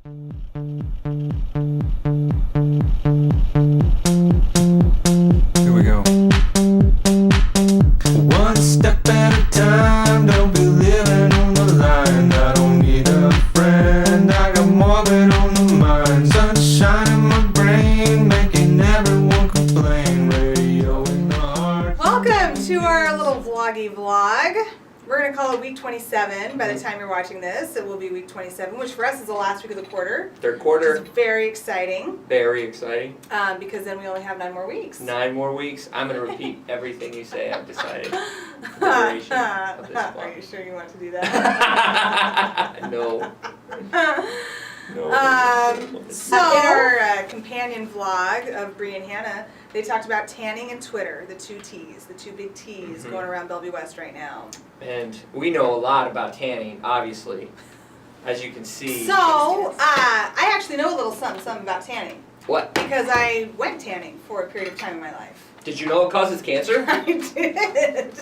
Here we go. One step at a time, don't be living on the line. I don't need a friend, I got more than on the mind. Sunshine in my brain, making everyone complain. Radio in the heart. Welcome to our little vloggy vlog. We're going to call it week 27. By the time you're watching this, it will be week 27, which for us is the last week of the quarter. Third quarter. Which is very exciting. Very exciting. Because then we only have 9 more weeks. 9 more weeks. I'm going to repeat everything you say. I've decided. For the duration of this Are vlog. you sure you want to do that? No. No. So in our companion vlog of Bree and Hannah, they talked about tanning and Twitter, the two T's, the two big T's going around Bellevue West right now. And we know a lot about tanning, obviously, as you can see. So, I actually know a little something about tanning. What? Because I went tanning for a period of time in my life. Did you know it causes cancer? I did.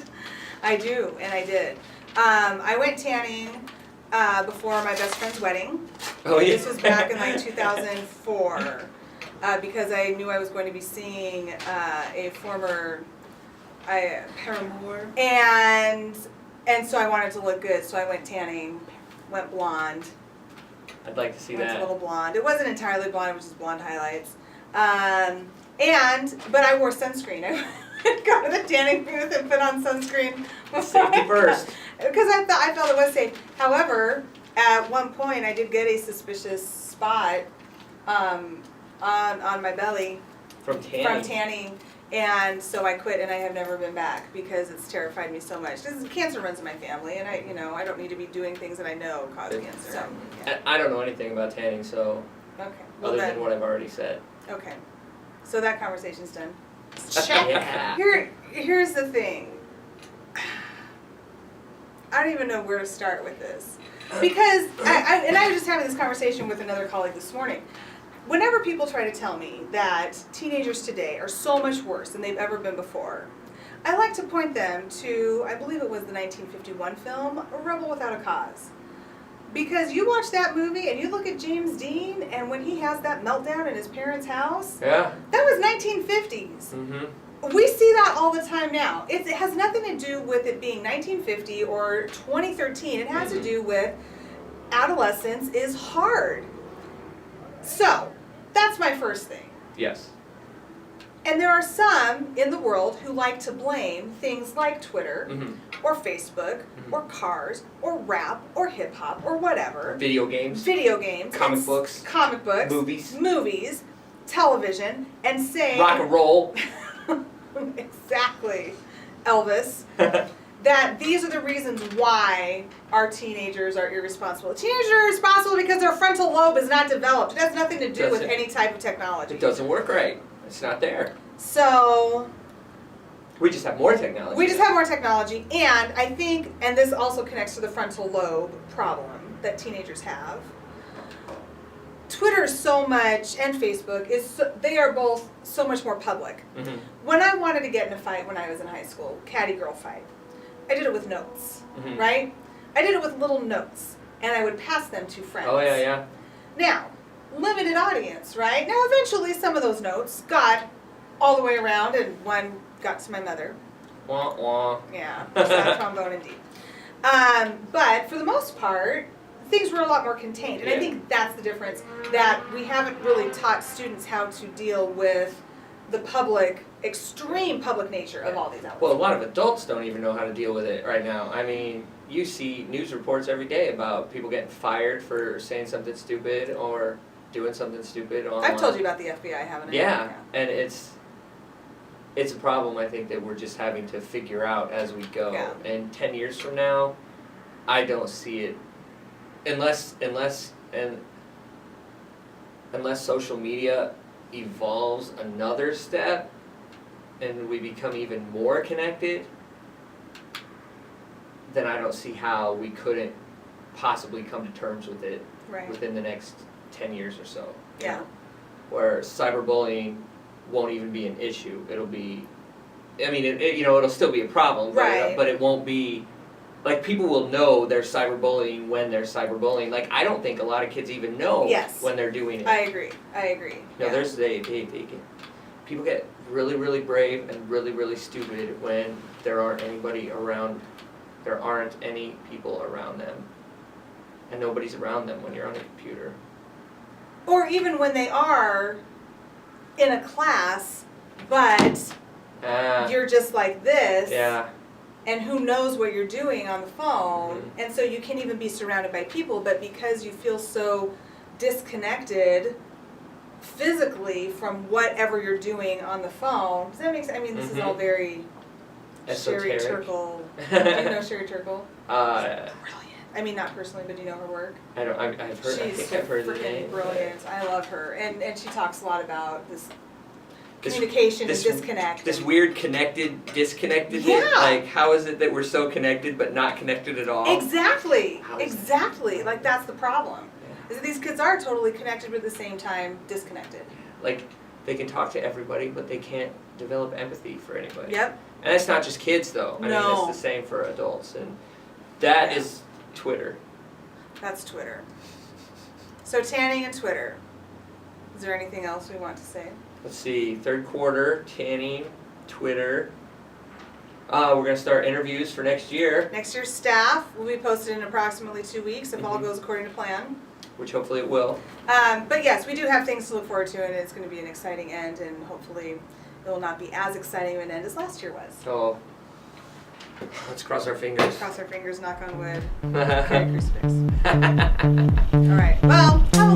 I do, and I did. I went tanning before my best friend's wedding. Oh, yeah. This was back in like 2004. Because I knew I was going to be seeing a former paramour. And so I wanted to look good, so I went tanning, went blonde. I'd like to see Went that. a little blonde. It wasn't entirely blonde, it was just blonde highlights. But I wore sunscreen. I would go to the tanning booth and put on sunscreen. Safety first. Because I felt it was safe. However, at one point I did get a suspicious spot on my belly From tanning. from tanning. And so I quit, and I have never been back because it's terrified me so much. This cancer runs in my family, and I don't need to be doing things that I know cause cancer. So, yeah. I don't know anything about tanning, so Okay. Well, other then, than what I've already said. okay. So that conversation's done. Yeah. Here's the thing. I don't even know where to start with this. Because, I was just having this conversation with another colleague this morning. Whenever people try to tell me that teenagers today are so much worse than they've ever been before, I like to point them to, I believe it was the 1951 film, A Rebel Without a Cause. Because you watch that movie and you look at James Dean, and when he has that meltdown in his parents' house, Yeah. that was 1950s. Mm-hmm. We see that all the time now. It has nothing to do with it being 1950 or 2013. It has to do with adolescence is hard. So, that's my first thing. Yes. And there are some in the world who like to blame things like Twitter, or Facebook, or cars, or rap, or hip-hop, or whatever. Video games. Comic books. Movies. Television. And say... Rock and roll. Exactly. Elvis. That these are the reasons why our teenagers are irresponsible. Teenagers are irresponsible because their frontal lobe is not developed. It has nothing to do with any type of technology. It doesn't work right. It's not there. So... We just have more technology. We just have more technology, and I think, and this also connects to the frontal lobe problem that teenagers have. Twitter is so much, and Facebook, they are both so much more public. Mm-hmm. When I wanted to get in a fight when I was in high school, catty girl fight, I did it with notes, right? I did it with little notes, and I would pass them to friends. Oh, yeah. Now, limited audience, right? Now, eventually, some of those notes got all the way around, and one got to my mother. Wah, wah. Yeah, sad trombone indeed. But for the most part, things were a lot more contained. And I think that's the difference, that we haven't really taught students how to deal with the extreme public nature of all these outlets. Well, a lot of adults don't even know how to deal with it right now. I mean, you see news reports every day about people getting fired for saying something stupid or doing something stupid online. I've told you about the FBI, haven't I? Yeah, and it's a problem, I think, that we're just having to figure out as we go. Yeah. And 10 years from now, I don't see it, unless social media evolves another step and we become even more connected, then I don't see how we couldn't possibly come to terms with it within the next 10 years or so. you Yeah. know? Where cyberbullying won't even be an issue. It'll be, I mean, it'll still be a problem, Right. but it won't be like people will know they're cyberbullying when they're cyberbullying. Like I don't think a lot of kids even know Yes. when they're doing it. I agree. No, Yeah. there's people get really, really brave and really, really stupid when there aren't any people around them. And nobody's around them when you're on a computer. Or even when they are in a class, but you're just like this, Yeah. and who knows what you're doing on the phone, Mhm. and so you can't even be surrounded by people, but because you feel so disconnected physically from whatever you're doing on the phone. Does that make sense? I mean, this is Mhm. all very Esoteric. Sherry Turkle. Do you know Sherry Turkle? Uh, Brilliant. I mean, not personally, but do you know her work? I've heard. I She's think I've heard the freaking name. but brilliant. I love her, and she talks a lot about this This- communication this- and disconnect. This weird connected, disconnected. Yeah. Like, how is it that we're so connected but not connected at all? Exactly. How is Exactly. Like that's the problem. Yeah. Is that these kids are totally connected but at the same time disconnected. Like, they can talk to everybody, but they can't develop empathy for anybody. Yep. And that's not just kids, though. I mean, No. it's the same for adults, and that Yeah. is Twitter. That's Twitter. So tanning and Twitter. Is there anything else we want to say? Let's see, third quarter, tanning, Twitter. We're gonna start interviews for next year, Next year's staff will be posted in approximately 2 weeks if all Mhm. goes according to plan. which hopefully it will. But yes, we do have things to look forward to, and it's going to be an exciting end, and hopefully it will not be as exciting of an end as last year was. So, let's cross our fingers. Cross our fingers, knock on wood. Merry Crucifix. All right. Well, have a